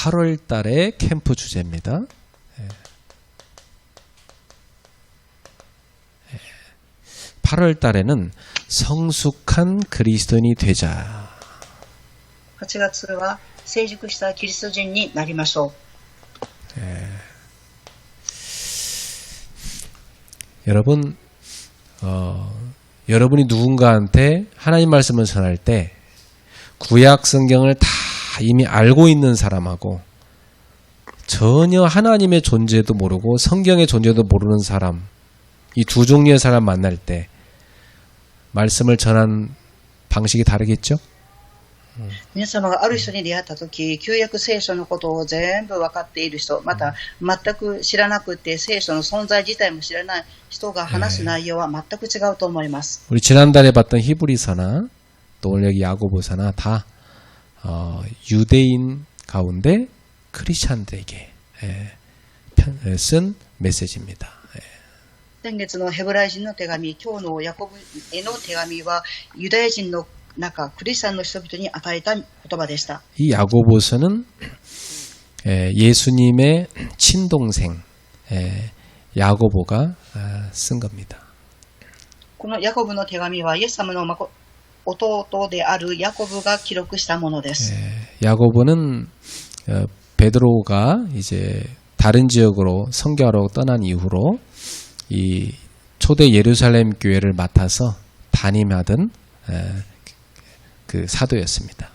8월 달의 캠프 주제입니다. 8월 달에는 성숙한 그리스도인이 되자. 8月は成熟したキリスト人になりましょう。 여러분, 여러분이 누군가한테 하나님 말씀을 전할 때 구약 성경을 다 이미 알고 있는 사람하고 전혀 하나님의 존재도 모르고 성경의 존재도 모르는 사람, 이 두 종류의 사람 만날 때 말씀을 전한 방식이 다르겠죠? 皆様がある人に出会ったとき、旧約聖書のことを全部分かっている人、また全く知らなくて聖書の存在自体も知らない人が話す内容は全く違うと思います。 우리 지난달에 봤던 히브리서나 또 오늘 여기 야고보서나 다 유대인 가운데 크리스찬들에게 쓴 메시지입니다. 先月のヘブライ人の手紙、今日のヤコブへの手紙はユダヤ人の中、クリスチャンの人々に与えた言葉でした。 이 야고보서는 예수님의 친동생 야고보가 쓴 겁니다. このヤコブの手紙はイエス様の弟であるヤコブが記録したものです。 야고보는 베드로가 이제 다른 지역으로 선교하러 떠난 이후로 이 초대 예루살렘 교회를 맡아서 담임하던 그 사도였습니다.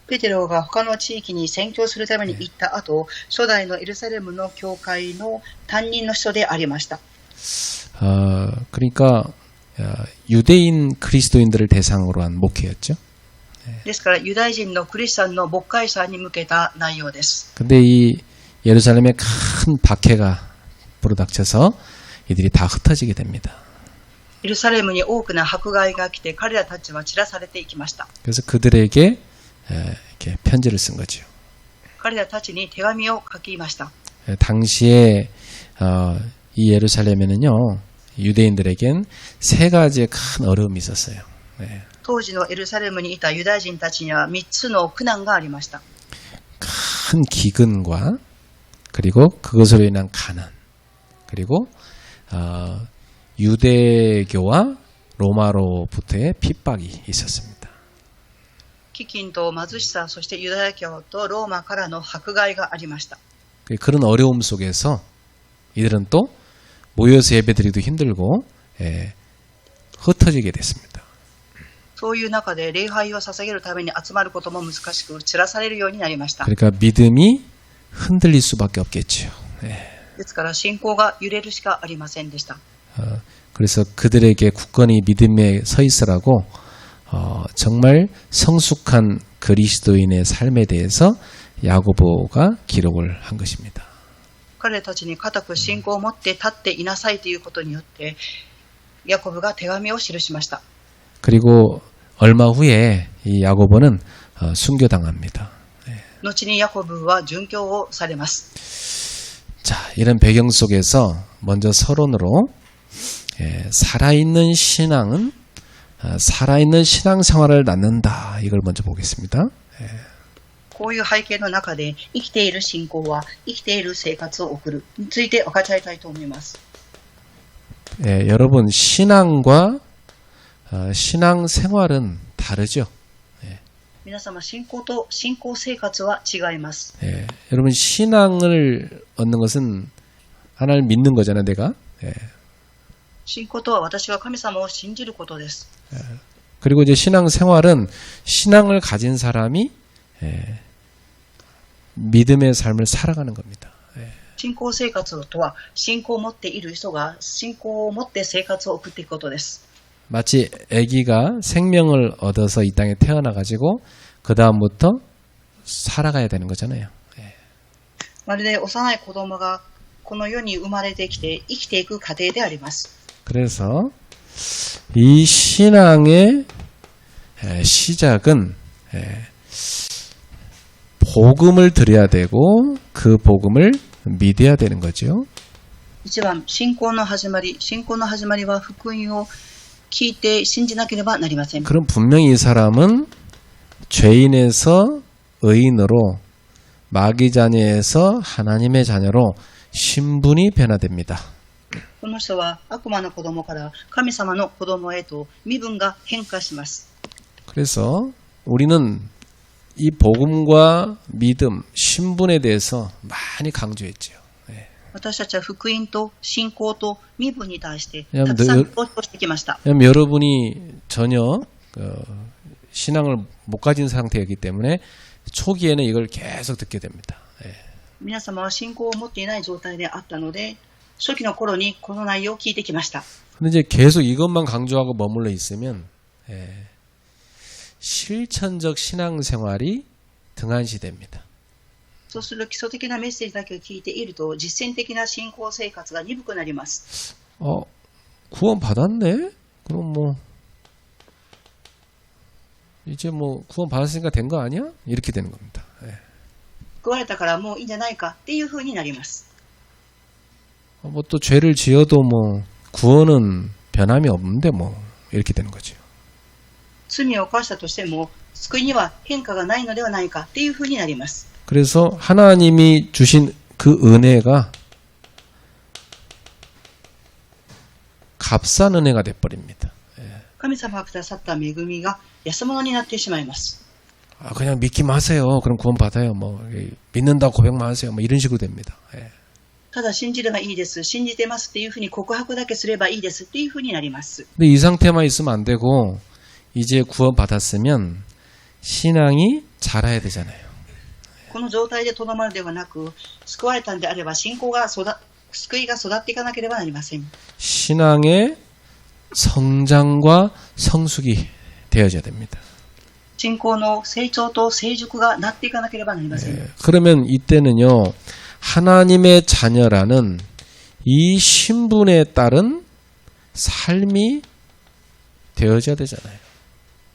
ペテロが他の地域に宣教するために行った後、初代のエルサレムの教会の担任の人でありました。 그러니까 유대인 그리스도인들을 대상으로 한 목회였죠. ですからユダヤ人のクリスチャンの牧会者に向けた内容です。 근데 이 예루살렘에 큰 박해가 불어닥쳐서 이들이 다 흩어지게 됩니다. エルサレムに多くの迫害が来て彼らたちは散らされていきました。 그래서 그들에게 이렇게 편지를 쓴 거죠. 彼らたちに手紙を書きました。 당시에 이 예루살렘에는요 유대인들에겐 세 가지의 큰 어려움이 있었어요. 当時のエルサレムにいたユダヤ人たちには3つの苦難がありました。 큰 기근과 그리고 그것으로 인한 가난 그리고 유대교와 로마로부터의 핍박이 있었습니다. 飢饉と貧しさ、そしてユダヤ教とローマからの迫害がありました。 그런 어려움 속에서 이들은 또 모여서 예배드리기도 힘들고 흩어지게 됐습니다. そういう中で礼拝を捧げるために集まることも難しく散らされるようになりました。 그러니까 믿음이 흔들릴 수밖에 없겠죠. ですから信仰が揺れるしかありませんでした。 그래서 그들에게 굳건히 믿음에 서 있으라고 정말 성숙한 그리스도인의 삶에 대해서 야고보가 기록을 한 것입니다. 彼たちに固く信仰を持って立っていなさいということによってヤコブが手紙を記しました。 그리고 얼마 후에 이 야고보는 순교당합니다. 後にヤコブは殉教をされます。 자, 이런 배경 속에서 먼저 서론으로 살아있는 신앙은 살아있는 신앙생활을 낳는다. 이걸 먼저 보겠습니다. こういう背景の中で生きている信仰は生きている生活を送るについて分かち合いたいと思います。 여러분 신앙과 신앙생활은 다르죠. 皆様信仰と信仰生活は違います。 여러분 신앙을 얻는 것은 하나님을 믿는 거잖아요, 내가. 信仰とは私は神様を信じることです。 그리고 이제 신앙생활은 신앙을 가진 사람이 믿음의 삶을 살아가는 겁니다. 信仰生活とは信仰を持っている人が信仰を持って生活を送っていくことです。 마치 아기가 생명을 얻어서 이 땅에 태어나가지고 그 다음부터 살아가야 되는 거잖아요. まるで幼い子供がこの世に生まれてきて生きていく過程であります。 그래서 이 신앙의 시작은 복음을 드려야 되고 그 복음을 믿어야 되는 거죠. 一番信仰の始まりは福音を聞いて信じなければなりません。 그럼 분명히 이 사람은 죄인에서 의인으로 마귀 자녀에서 하나님의 자녀로 신분이 변화됩니다. この人は悪魔の子供から神様の子供へと身分が変化します。 그래서 우리는 이 복음과 믿음, 신분에 대해서 많이 강조했죠. 私たちは福音と信仰と身分に対していやたくさん強調してきました。 왜냐하면 여러분이 전혀 신앙을 못 가진 상태이기 때문에 초기에는 이걸 계속 듣게 됩니다. 皆様は信仰を持っていない状態であったので、初期の頃にこの内容を聞いてきました。 근데 이제 계속 이것만 강조하고 머물러 있으면 실천적 신앙생활이 등한시됩니다. そうする基礎的なメッセージだけを聞いていると、実践的な信仰生活が鈍くなります。 구원 받았네? 그럼 뭐 이제 뭐 구원 받았으니까 된 거 아니야? 이렇게 되는 겁니다. 救われたからもういいんじゃないかっていう風になります。 뭐 또 죄를 지어도 뭐 구원은 변함이 없는데 뭐 이렇게 되는 거죠. 罪を犯したとしても救いには変化がないのではないかっていう風になります。 그래서 하나님이 주신 그 은혜가 값싼 은혜가 돼버립니다. 神様がくださった恵みが安物になってしまいます。 그냥 믿기만 하세요. 그럼 구원 받아요. 뭐 믿는다고 고백만 하세요. 뭐 이런 식으로 됩니다. ただ信じればいいです、信じてますっていう風に告白だけすればいいですっていう風になります。 근데 이 상태만 있으면 안 되고 이제 구원 받았으면 신앙이 자라야 되잖아요. この状態でとどまるではなく、救われたんであれば救いが育っていかなければなりません。 신앙의 성장과 성숙이 되어져야 됩니다. 信仰の成長と成熟がなっていかなければなりません。 그러면 이때는요, 하나님의 자녀라는 이 신분에 따른 삶이 되어져야 되잖아요.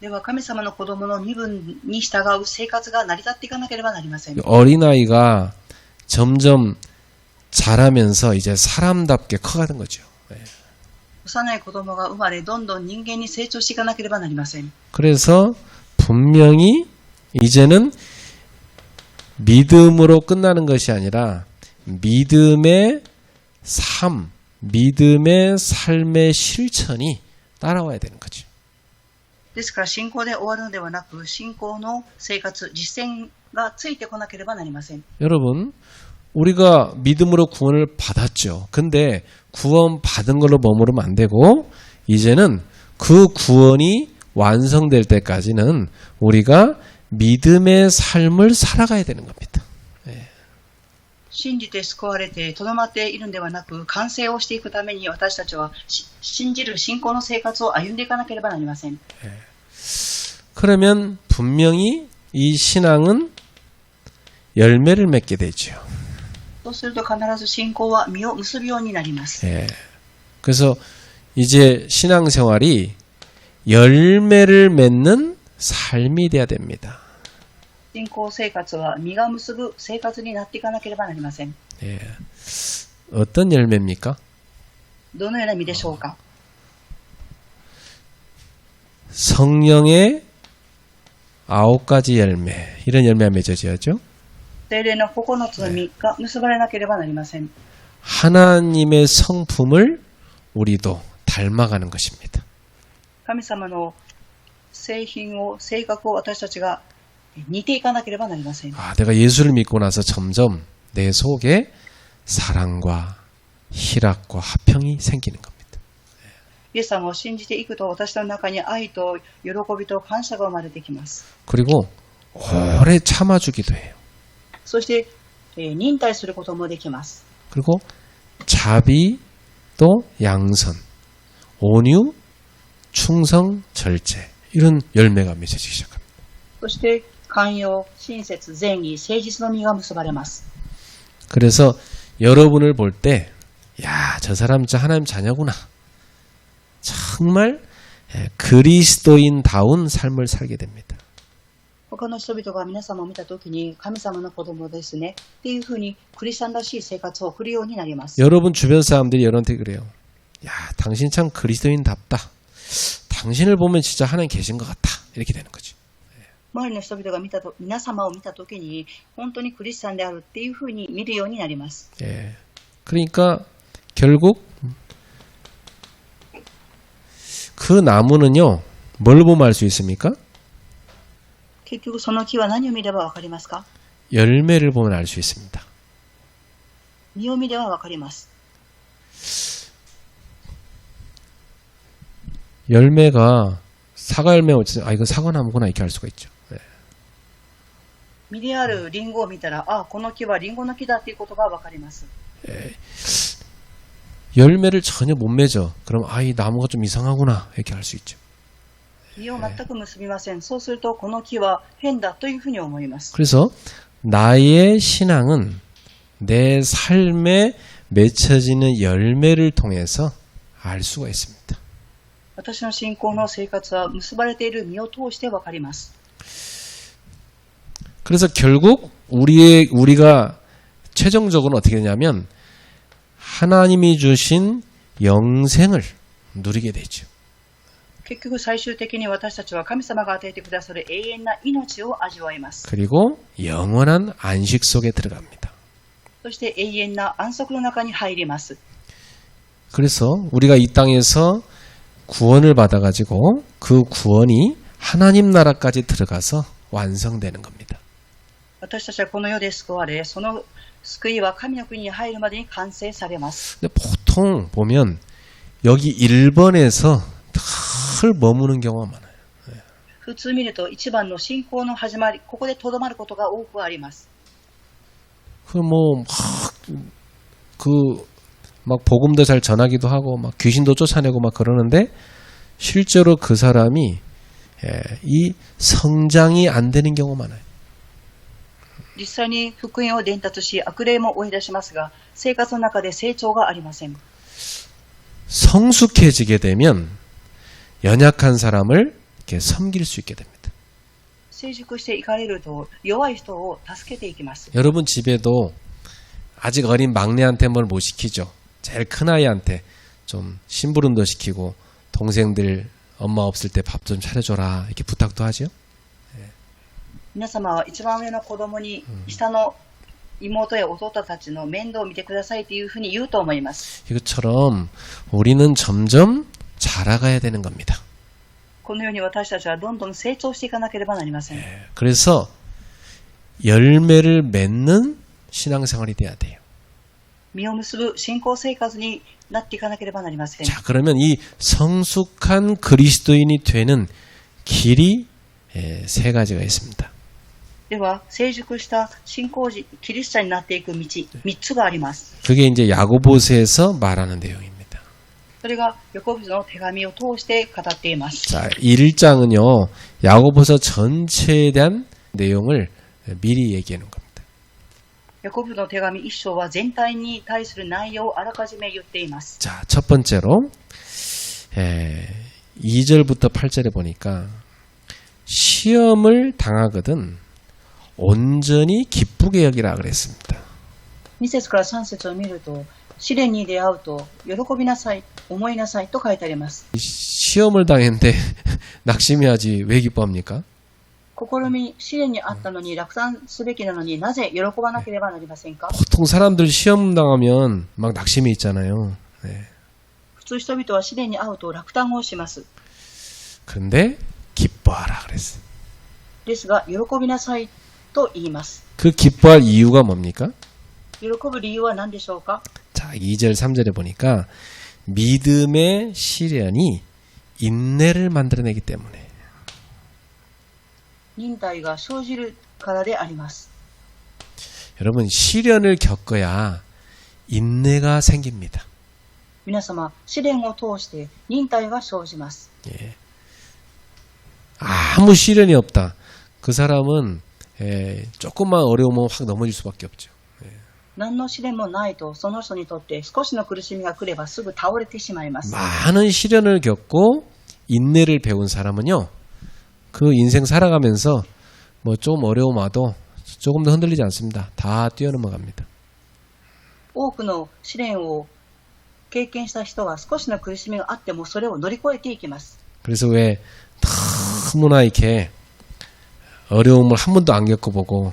では神様の子供の身分に従う生活が成り立っていかなければなりません。 어린아이가 점점 자라면서 이제 사람답게 커가는 거죠. 幼い子供が生まれ、どんどん人間に成長していかなければなりません。 그래서 분명히 이제는 믿음으로 끝나는 것이 아니라 믿음의 삶, 믿음의 삶의 실천이 따라와야 되는 거죠. ですから信仰で終わるのではなく、信仰の生活、実践がついてこなければなりません。 여러분, 우리가 믿음으로 구원을 받았죠. 근데 구원 받은 걸로 머무르면 안 되고 이제는 그 구원이 완성될 때까지는 우리가 믿음의 삶을 살아가야 되는 겁니다. 信じて救われてとどまっているのではなく、完成をしていくために私たちは信じる信仰の生活を歩んでいかなければなりません。 그러면 분명히 이 신앙은 열매를 맺게 되죠. そうすると必ず信仰は実を結ぶようになります。 그래서 이제 신앙생활이 열매를 맺는 삶이 돼야 됩니다. 信仰生活は実が結ぶ生活になっていかなければなりません。 어떤 열매입니까? どのような実でしょうか。 성령의 9가지 열매, 이런 열매가 맺어져야죠. 聖霊の9つの実が結ばれなければなりません。 하나님의 성품을 우리도 닮아가는 것입니다. 神様の性格を私たちが似ていかなければなりません。 내가 예수를 믿고 나서 점점 내 속에 사랑과 희락과 화평이 생기는 겁니다. イエス様を信じていくと私の中に愛と喜びと感謝が生まれてきます。 그리고 오래 참아주기도 해요. そして、忍耐することもできます。 그리고 자비 또 양선, 온유, 충성, 절제 이런 열매가 맺어지기 시작합니다. そして寛容、親切、善意、誠実の実が結ばれます。 그래서 여러분을 볼 때, 야, 저 사람 진짜 하나님 자녀구나. 정말 그리스도인다운 삶을 살게 됩니다. 他の人々が皆様を見たときに神様の子供ですねっていうふうにクリスチャンらしい生活を送るようになります。 여러분 주변 사람들이 여러분한테 그래요. 야, 당신 참 그리스도인답다. 당신을 보면 진짜 하나님 계신 것 같다. 이렇게 되는 거죠. 周りの人々が皆様を見たときに、本当にクリスチャンであるっていうふうに見るようになります。 예. 그러니까 결국 그 나무는요, 뭘 보면 알 수 있습니까? 結局その木は何を見ればわかりますか？ 열매를 보면 알 수 있습니다. 実を見ればわかります。 열매가 사과 열매, 아, 이건 사과나무구나, 이렇게 알 수가 있죠. 예. 実であるリンゴを見たら、あ、この木はリンゴの木だっていうことがわかります。 열매를 전혀 못 맺어. 그럼 아, 이 나무가 좀 이상하구나, 이렇게 알 수 있죠. 実を全く結びません。そうするとこの木は変だというふうに思います。 그래서 나의 신앙은 내 삶에 맺혀지는 열매를 통해서 알 수가 있습니다. 私の信仰の生活は結ばれている実を通してわかります。 그래서 결국 우리가 최종적으로 어떻게 되냐면 하나님이 주신 영생을 누리게 되죠. 結局最終的に私たちは神様が与えてくださる永遠な命を味わいます。 그리고 영원한 안식 속에 들어갑니다. そして永遠な安息の中に入ります。 그래서 우리가 이 땅에서 구원을 받아가지고 그 구원이 하나님 나라까지 들어가서 완성되는 겁니다. 私たちはこの世で救われ、その救いは神の国に入るまでに完成されます。 근데 보통 보면 여기 1번에서 늘 머무는 경우가 많아요. 普通見ると一番の信仰の始まり、ここでとどまることが多くあります。 막 복음도 잘 전하기도 하고 막 귀신도 쫓아내고 막 그러는데 실제로 그 사람이 이 성장이 안 되는 경우가 많아요. 実際に福音を伝達し、悪霊も追い出しますが、生活の中で成長がありません。 성숙해지게 되면 연약한 사람을 이렇게 섬길 수 있게 됩니다. 成熟していかれると弱い人を助けていきます。 여러분 집에도 아직 어린 막내한테 뭘 못 시키죠. 제일 큰 아이한테 좀 심부름도 시키고 동생들 엄마 없을 때 밥 좀 차려줘라 이렇게 부탁도 하죠. 皆様は一番上の子供に下の妹や弟たちの面倒を見てくださいというふうに言うと思います。 이것처럼 우리는 점점 자라가야 되는 겁니다. このように私たちはどんどん成長していかなければなりません。 그래서 열매를 맺는 신앙생활이 돼야 돼요. 実を結ぶ信仰生活になっていかなければなりません。 자, 그러면 이 성숙한 그리스도인이 되는 길이 세 가지가 있습니다. では、成熟した信仰時、キリスチャンになっていく道、3つがあります。 그게 이제 야고보서에서 말하는 내용입니다. それがヤコブの手紙を通して語っています。 자, 1장은요, 야고보서 전체에 대한 내용을 미리 얘기하는 겁니다. ヤコブの手紙1章は全体に対する内容をあらかじめ言っています。 자, 첫 번째로 2절부터 8절에 보니까 시험을 당하거든 온전히 기쁘게 여기라 그랬습니다. 2節から3節を見ると、試練に出会うと喜びなさい、思いなさいと書いてあります。 시험을 당했는데 낙심해야지 왜 기뻐합니까? 試み、試練にあったのに落胆すべきなのになぜ喜ばなければなりませんか？ 보통 사람들 시험 당하면 막 낙심이 있잖아요. 네. 普通人々は試練に遭うと落胆をします。 그런데 기뻐하라 그랬어요. ですが、喜びなさいと言います。 그 기뻐할 이유가 뭡니까? 喜ぶ理由は何でしょうか？ 자, 2절 3절에 보니까 믿음의 시련이 인내를 만들어내기 때문에. 忍耐が生じるからであります。 여러분, 시련을 겪어야 인내가 생깁니다. 皆様、試練を通して忍耐が生じます。 예. 아무 시련이 없다. 그 사람은 조금만 어려우면 확 넘어질 수밖에 없죠. 何の試練もないと、その人にとって少しの苦しみが来ればすぐ倒れてしまいます。 많은 시련을 겪고 인내를 배운 사람은요, 그 인생 살아가면서 뭐 좀 어려움 와도 조금 더 흔들리지 않습니다. 다 뛰어넘어갑니다. 多くの試練を経験した人は少しの苦しみがあってもそれを乗り越えていきます。 그래서 왜 너무나 이렇게 어려움을 한 번도 안 겪어보고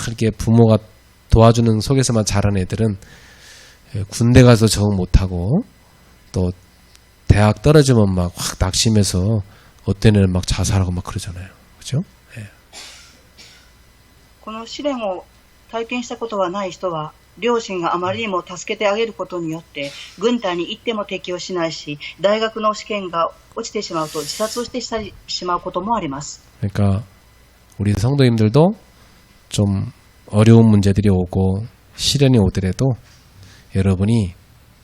그렇게 부모가 도와주는 속에서만 자란 애들은 군대 가서 적응 못하고 또 대학 떨어지면 막 확 낙심해서 어떤 애는 막 자살하고 막 그러잖아요. 그죠? 예. この試練を体験したことがない人は、両親があまりにも助けてあげることによって、軍隊に行っても適応しないし、大学の試験が落ちてしまうと自殺をしてしまうこともあります。 그러니까 우리 성도님들도 좀 어려운 문제들이 오고 시련이 오더라도 여러분이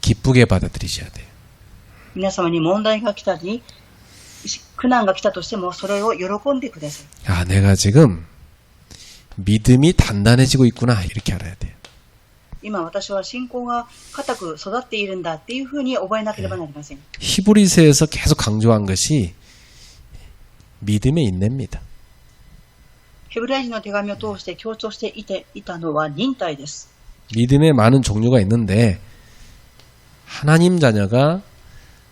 기쁘게 받아들이셔야 돼요. 皆様に問題が来たり、苦難が来たとしてもそれを喜んでください。 아, 내가 지금 믿음이 단단해지고 있구나 이렇게 알아야 돼요. 今私は信仰が固く育っているんだっていうふうに覚えなければなりません。 히브리서에서 계속 강조한 것이 믿음의 인내입니다. ヘブライ人の手紙を通して強調していたのは忍耐です。 믿음의 많은 종류가 있는데 하나님 자녀가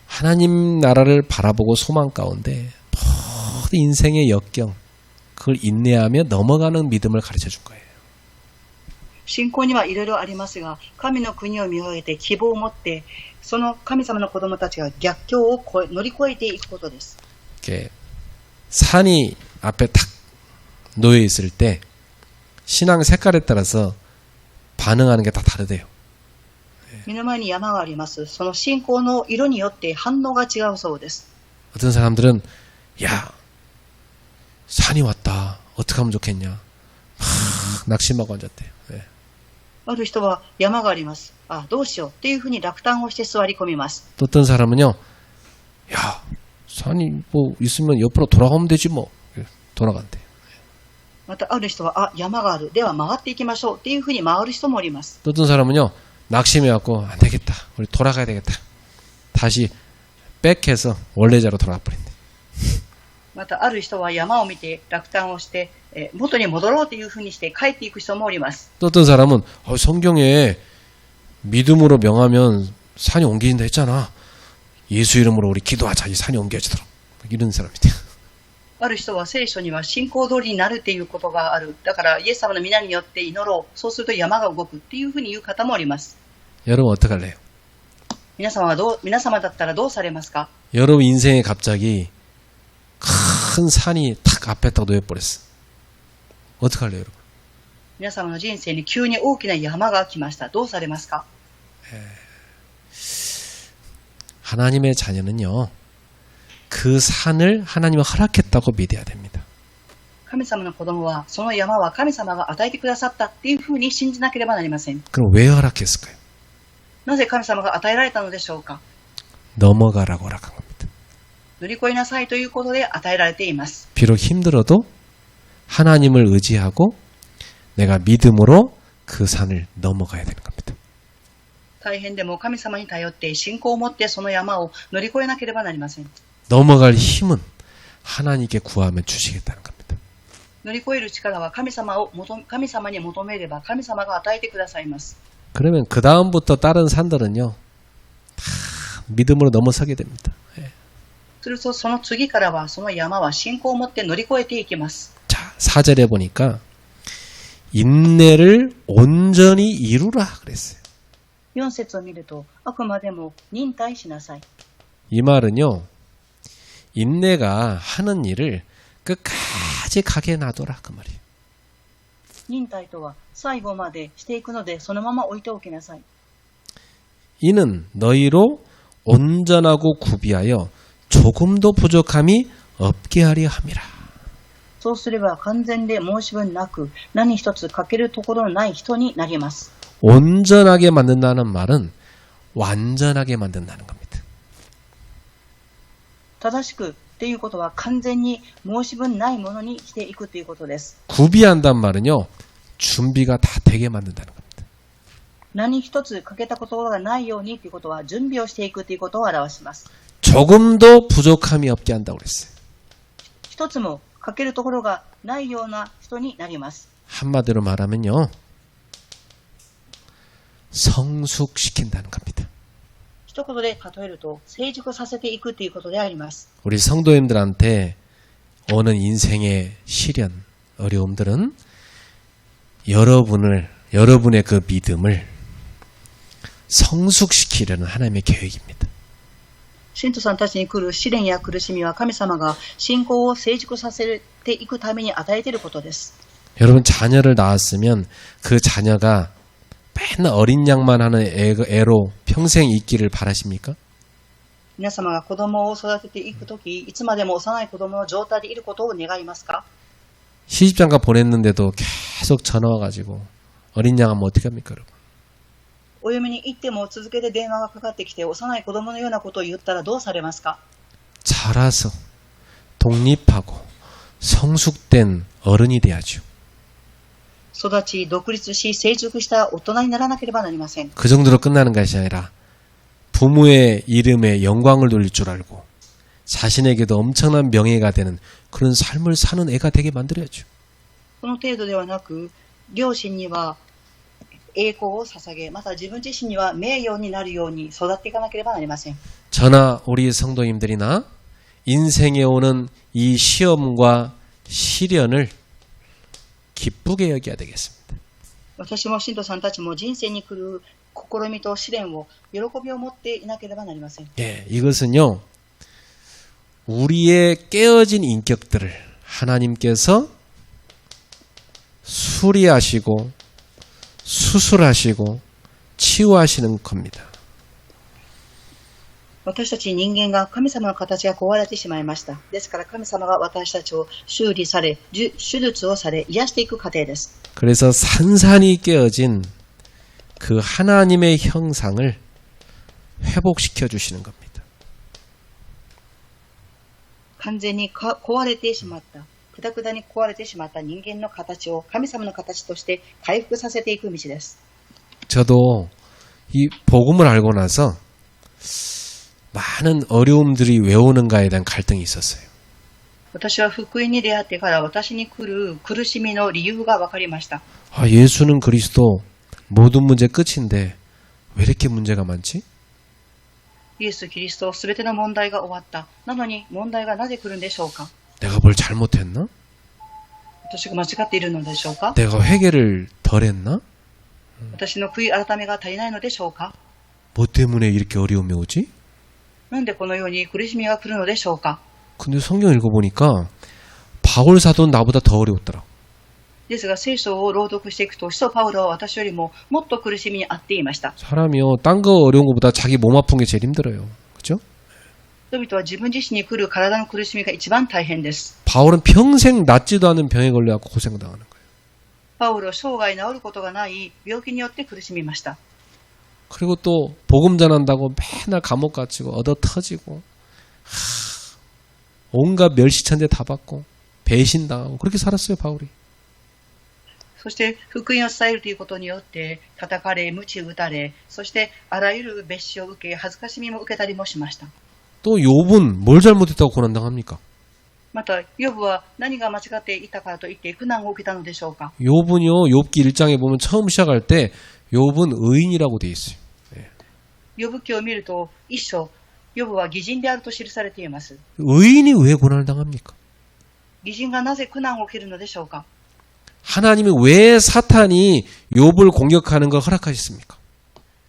하나님 나라를 바라보고 소망 가운데 모든 인생의 역경 그걸 인내하며 넘어가는 믿음을 가르쳐 준 거예요. 信仰にはいろいろありますが、神の国を見上げて希望を持って、その神様の子供たちが逆境を乗り越えていくことです。 이렇게 산이 앞에 탁 놓여 있을 때 신앙 색깔에 따라서 반응하는 게 다 다르대요. 目の前に山があります。その信仰の色によって反応が違うそうです。 어떤 사람들은 야 산이 왔다 어떻게 하면 좋겠냐 막 낙심하고 앉았대요. 예. ある人は山があります。あ、どうしようっていうふうに落胆をして座り込みます。 또 어떤 사람은요 야 산이 뭐 있으면 옆으로 돌아가면 되지 뭐 돌아간대요. またある人は、あ、山がある。では回っていきましょうっていうふうに回る人もおります。 또 어떤 사람은요 낙심해갖고 안 되겠다 우리 돌아가야 되겠다 다시 백해서 원래 자로 돌아가 버린대. またある人は山を見て落胆をして、元に戻ろうというふうにして帰っていく人もおります。 또 어떤 사람은 성경에 믿음으로 명하면 산이 옮겨진다 했잖아. 예수 이름으로 우리 기도하자 이 산이 옮겨지도록 이런 사람이대요. ある人は聖書には信仰通りになるっていうことがある。だからイエス様の皆によって祈ろう。そうすると山が動くっていうふうに言う方もおります。 여러분 어떡할래요? 皆様だったらどうされますか？ 여러분 인생에 갑자기 큰 산이 탁 앞에 딱 놓여버렸어. 어떡할래요 여러분? 皆様の人生に急に大きな山が来ました。どうされますか？ 하나님의 자녀는요. 그 산을 하나님이 허락했다고 믿어야 됩니다. 神様の子供はその山は神様が与えてくださったっていうふうに信じなければなりません。 그럼 왜 허락했을까요? なぜ神様が与えられたのでしょうか？ 넘어가라고 허락한 겁니다. 乗り越えなさいということで与えられています。 비록 힘들어도 하나님을 의지하고 내가 믿음으로 그 산을 넘어가야 되는 겁니다. 大変でも神様に頼って信仰を持ってその山を乗り越えなければなりません。 넘어갈 힘은 하나님께 구하면 주시겠다는 겁니다. 乗り越える力は神様に求めれば神様が与えてくださいます。 그러면 그 다음부터 다른 산들은요 다 믿음으로 넘어서게 됩니다. 예. するとその次からはその山は信仰を持って乗り越えていきます。 자, 4절에 보니까 인내를 온전히 이루라 그랬어요. 4節を見るとあくまでも忍耐しなさい。 이 말은요 인내가 하는 일을 끝까지 가게 놔둬라 그 말이에요. 忍耐とは最後までしていくのでそのまま置いておきなさい。 이는 너희로 온전하고 구비하여 조금도 부족함이 없게 하려 함이라. そうすれば完全で申し分なく何一つ欠けるところのない人になります。 온전하게 만든다는 말은 완전하게 만든다는 겁니다. 正しくっていうことは完全に申し分ないものにしていくということです。 구비한단 말은요 준비가 다 되게 만든다는 겁니다. 何一つ欠けたことがないようにということは準備をしていくということを表します。 조금도 부족함이 없게 한다고 그랬어요. 一つも欠けるところがないような人になります。 한마디로 말하면요 성숙시킨다는 겁니다. 一言で例えると成熟させていくということであります。 우리 성도님들한테 오는 인생의 시련, 어려움들은 여러분의 그 믿음을 성숙시키려는 하나님의 계획입니다. 信徒さんたちに来る試練や苦しみは神様が信仰を成熟させていくために与えていることです。 여러분 자녀를 낳았으면 그 자녀가 맨날 어린 양만 하는 애로 평생 있기를 바라십니까? 皆様が子供を育てていくとき、いつまでも幼い子供の状態でいることを願いますか？ 시집장가 보냈는데도 계속 전화 와가지고 어린 양 하면 어떻게 합니까, 여러분? お嫁に行っても続けて電話がかかってきて幼い子供のようなことを言ったらどうされますか？ 자라서 독립하고 성숙된 어른이 돼야죠. 育ち、独立し、成熟した大人にならなければなりません。 그 정도로 끝나는 것이 아니라 부모의 이름에 영광을 돌릴 줄 알고 자신에게도 엄청난 명예가 되는 그런 삶을 사는 애가 되게 만들어야죠. この程度ではなく、両親には栄光を捧げ、また自分自身には名誉になるように育っていかなければなりません。 저나 우리 성도님들이나 인생에 오는 이 시험과 시련을 기쁘게 여겨야 되겠습니다. 私も信徒さんたちも人生に来る試みと試練を喜びを持っていなければなりません。 예, 이것은요, 우리의 깨어진 인격들을 하나님께서 수리하시고 수술하시고 치유하시는 겁니다. 私たち人間が神様の形が壊れてしまいました。ですから神様が私たちを修理され、手術をされ、癒していく過程です。 그래서 산산이 깨어진 그 하나님의 형상을 회복시켜 주시는 겁니다. 完全に壊れてしまった、くだくだに壊れてしまった人間の形を神様の形として回復させていく道です。 저도 이 복음을 알고 나서 많은 어려움들이 왜 오는가에 대한 갈등이 있었어요. 私は福音に出会ってから私に来る苦しみの理由が分かりました。 아, 예수는 그리스도 모든 문제 끝인데 왜 이렇게 문제가 많지? イエス・キリストすべての問題が終わった。なのに問題がなぜ来るんでしょうか？ 내가 뭘 잘못했나? 私が間違っているのでしょうか？ 내가 회개를 덜 했나? 私の悔い改めが足りないのでしょうか？ 뭐 때문에 이렇게 어려움이 오지? なんでこのように苦しみが来るのでしょうか？ 근데 성경 읽어보니까 바울 사도는 나보다 더 어려웠더라. ですが聖書を朗読していくと使徒パウロは私よりももっと苦しみに遭っていました。 사람이요, 딴 거 어려운 것보다 자기 몸 아픈 게 제일 힘들어요. 그죠? 人々は自分自身に来る体の苦しみが一番大変です。 바울은 평생 낫지도 않은 병에 걸려갖고 고생당하는 거예요. パウロは生涯治ることがない病気によって苦しみました。 그리고 또 복음 전한다고 맨날 감옥 갇히고 얻어 터지고 온갖 멸시천대 다 받고 배신당하고 그렇게 살았어요, 바울이. そして福音を伝えるということによって叩かれ、鞭打たれ、そしてあらゆる蔑視を受け、恥ずかしみも受けたりもしました。 또 욥은 뭘 잘못했다고 고난당합니까? また、ヨブは何が間違っていたからといって苦難を受けたのでしょうか？ 욥은요, 욥기 1장에 보면 처음 시작할 때 욥은 의인이라고 돼 있어요. ヨブ記を見ると一章、ヨブは義人であると記されています。 의인이 왜 고난을 당합니까? 義人がなぜ苦難を受けるのでしょうか？ 하나님이 왜 사탄이 욥을 공격하는 걸 허락하셨습니까?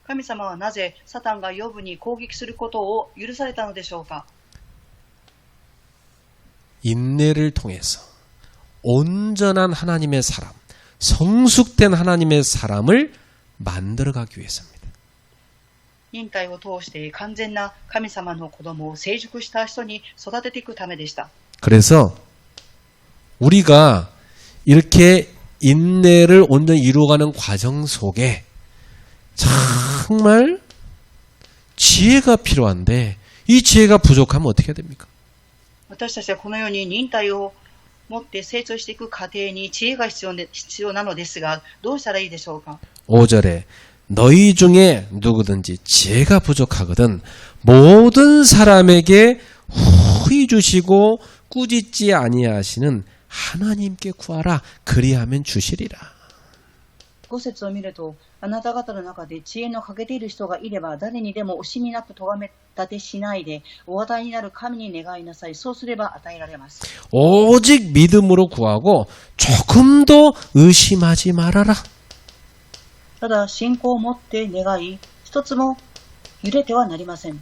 神様はなぜサタンがヨブに攻撃することを許されたのでしょうか？ 인내를 통해서 온전한 하나님의 사람, 성숙된 하나님의 사람을 만들어가기 위해서입니다. 忍耐を通して完全な神様の子供を成熟した人に育てていくためでした。 그래서 우리가 이렇게 인내를 온전히 이루어가는 과정 속에 정말 지혜가 필요한데 이 지혜가 부족하면 어떻게 해야 됩니까? 私たちはこのように忍耐を持って成長していく過程に知恵が必要なのですが、どうしたらいいでしょうか？ 5절에 너희 중에 누구든지 지혜가 부족하거든 모든 사람에게 후히 주시고 꾸짖지 아니하시는 하나님께 구하라. 그리하면 주시리라. 5節を見ると、あなた方の中で知恵の欠けている人がいれば、誰にでも惜しみなく咎め立てしないで、お与えになる神に願いなさい。そうすれば与えられます。 오직 믿음으로 구하고 조금도 의심하지 말아라. ただ、信仰を持って願い、一つも揺れてはなりません。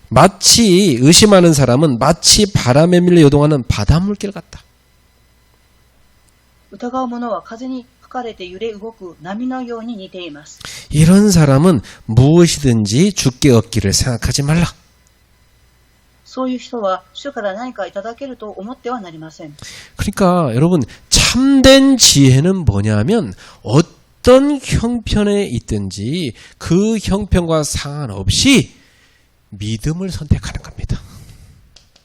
마치 의심하는 사람은 마치 바람에 밀려 요동하는 바닷물길 같다. 疑う者は風に吹かれて揺れ動く波のように似ています。 이런 사람은 무엇이든지 주께 얻기를 생각하지 말라. そういう人は主から何かいただけると思ってはなりません。 그러니까 여러분 참된 지혜는 뭐냐면 어떤 형편에 있든지 그 형편과 상관없이 믿음을 선택하는 겁니다.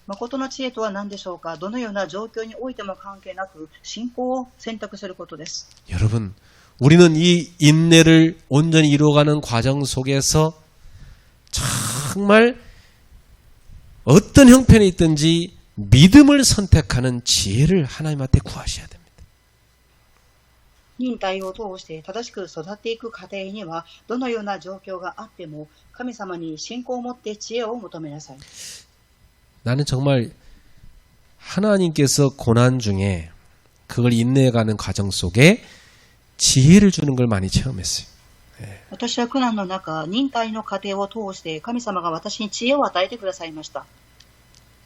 誠の知恵とは何でしょうか。どのような状況においても関係なく信仰を選択することです。 여러분 우리는 이 인내를 온전히 이루어가는 과정 속에서 정말 어떤 형편에 있든지 믿음을 선택하는 지혜를 하나님한테 구하셔야 됩니다. 忍耐を通して正しく育っていく過程には、どのような状況があっても神様に信仰を持って知恵を求めなさい。 나는 정말 하나님께서 고난 중에 그걸 인내해가는 과정 속에 지혜를 주는 걸 많이 체험했어요. 私は苦難の中、忍耐の過程を通して神様が私に知恵を与えてくださいました。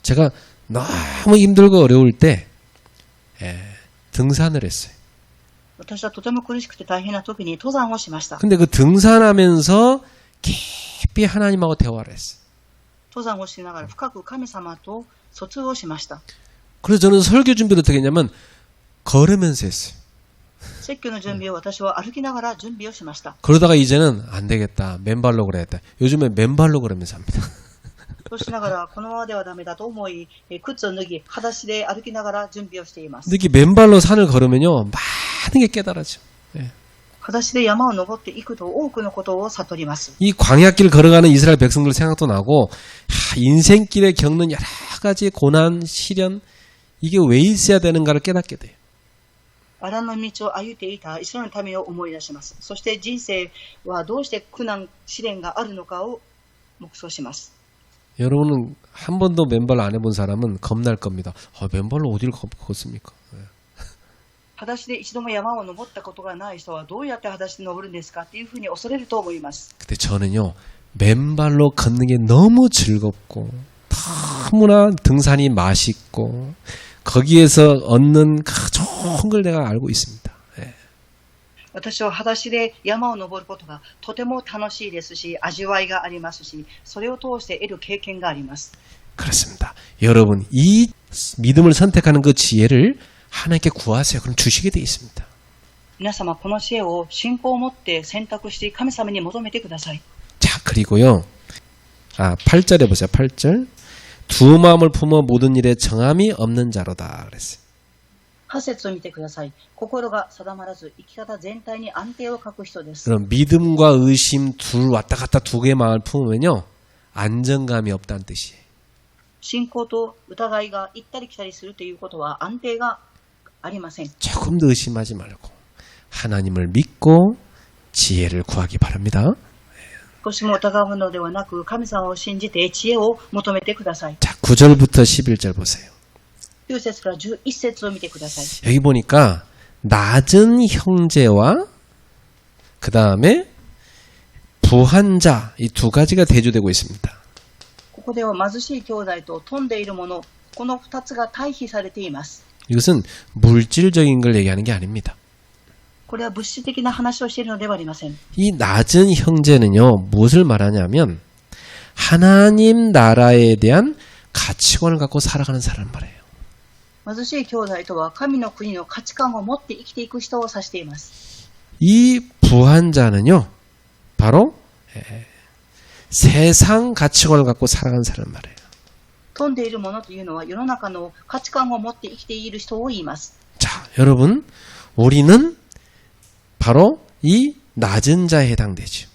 제가 너무 힘들고 어려울 때 등산을 했어요. 私はとても苦しくて大変な時に登山をしました。 근데 그 등산하면서 깊이 하나님하고 대화를 했어요. 登山をしながら深く神様と疎通をしました。 그래서 저는 설교 준비를 어떻게 했냐면 걸으면서 했어요. 説教の準備を私は歩きながら準備をしました。 그러다가 이제는 안 되겠다. 맨발로 걸어야겠다. 요즘에 맨발로 걸으면서 합니다. そうしながらこのままではダメだと思い、靴を脱ぎ、裸足で歩きながら準備をしています。 근데 이렇게 맨발로 산을 걸으면요. 많은 게 깨달아져. 예. 裸足で山を登っていくと多くのことを悟ります。 이 광야길 걸어가는 이스라엘 백성들 생각도 나고 인생길에 겪는 여러 가지 고난, 시련 이게 왜 있어야 되는가를 깨닫게 돼요. 荒野の道を歩いていたイスラエルの民を思い出します。そして人生はどうして苦難、試練があるのかを黙想します。 여러분은 한 번도 맨발 안 해본 사람은 겁날 겁니다. 맨발로 어디를 걷습니까? 裸足で一度も山を登ったことがない人はどうやって裸足で登るんですかっていうふうに恐れると思います。 근데 저는요 맨발로 걷는 게 너무 즐겁고 너무나 등산이 맛있고 거기에서 얻는 그 좋은 걸 내가 알고 있습니다. 예. 私は裸足で山を登ることがとても楽しいですし、味わいがありますし、それを通して得る経験があります。 그렇습니다. 여러분 이 믿음을 선택하는 그 지혜를 하나님께 구하세요. 그럼 주시게 돼 있습니다. 皆様この知恵を信仰を持って選択して神様に求めてください。 자 그리고요 8절에 보세요. 8절 두 마음을 품어 모든 일에 정함이 없는 자로다 그랬어요. 8節を見てください。心が定まらず生き方全体に安定を欠く人です。 그럼 믿음과 의심 둘 왔다 갔다 두 개의 마음을 품으면요 안정감이 없다는 뜻이에요. 信仰と疑いが行ったり来たりするということは安定がありません。 조금도 의심하지 말고 하나님을 믿고 지혜를 구하기 바랍니다. 少しも疑うのではなく神様を信じて知恵を求めてください。 자 9절부터 11절 보세요. 9節から11節を見てください。 여기 보니까 낮은 형제와 그 다음에 부한 자 이 두 가지가 대조되고 있습니다. ここでは貧しい兄弟と富んでいる者、この2つが対比されています。 이것은 물질적인 걸 얘기하는 게 아닙니다. これは物質的な話をしているのではありません。 이 낮은 형제는요 무엇을 말하냐면 하나님 나라에 대한 가치관을 갖고 살아가는 사람 말이에요. 貧しい兄弟とは神の国の価値観を持って生きていく人を指しています。 이 부한 자는요 바로 세상 가치관을 갖고 살아가는 사람 말이에요. 富んでいる者というのは世の中の価値観を持って生きている人を言います。 자, 여러분, 우리는 바로 이 낮은 자에 해당되죠.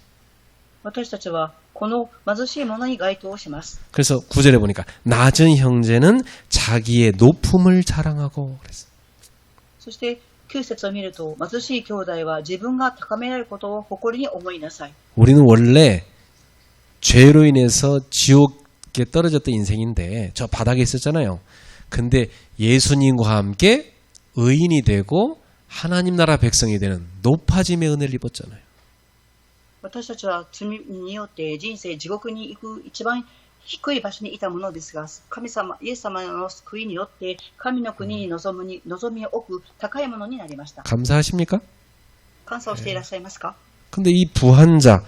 私たちはこの貧しい者に該当します。 그래서 9절에 보니까 낮은 형제는 자기의 높음을 자랑하고 그랬어요. そして9節を見ると、貧しい兄弟は自分が高められることを誇りに思いなさい。 우리는 원래 죄로 인해서 지옥에 떨어졌던 인생인데 저 바닥에 있었잖아요. 근데 예수님과 함께 의인이 되고 하나님 나라 백성이 되는 높아짐의 은혜를 입었잖아요. 私たちは罪によって人生地獄に行く一番低い場所にいたものですが、神様、イエス様の救いによって神の国に望みを置く高いものになりました。 감사하십니까? 感謝をしていらっしゃいますか？ 근데 이 부한 자,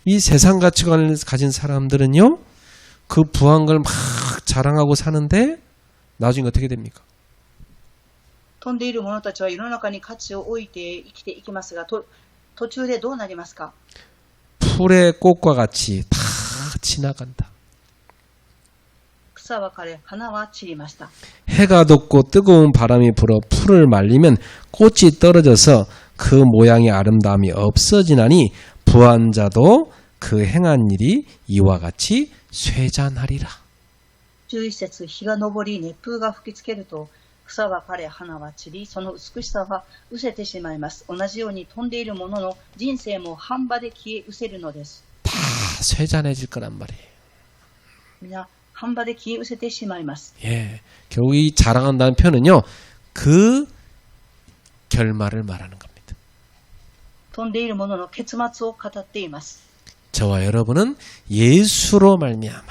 이 세상 가치관을 가진 사람들은요, 그 부한 걸 막 자랑하고 사는데 나중에 어떻게 됩니까? 飛んでいる者たちは世の中に価値を置いて生きていきますが、途中でどうなりますか？ 풀의 꽃과 같이 다 지나간다. 草は枯れ、花は散りました。 해가 돋고 뜨거운 바람이 불어 풀을 말리면 꽃이 떨어져서 그 모양의 아름다움이 없어지나니 부한 자도 그 행한 일이 이와 같이 쇠잔하리라. 11節、日が昇り、熱風が吹きつけると、草は枯れ、花は散り、その美しさは失せてしまいます。同じように飛んでいる者の人生も半端で消え失せるのです。 다 쇠잔해질 거란 말이에요. 皆、半端で消え失せてしまいます。 예, 결국 이 자랑한다는 표현은요, 그 결말을 말하는 겁니다. 飛んでいる者の結末を語っています。 저와 여러분은 예수로 말미암아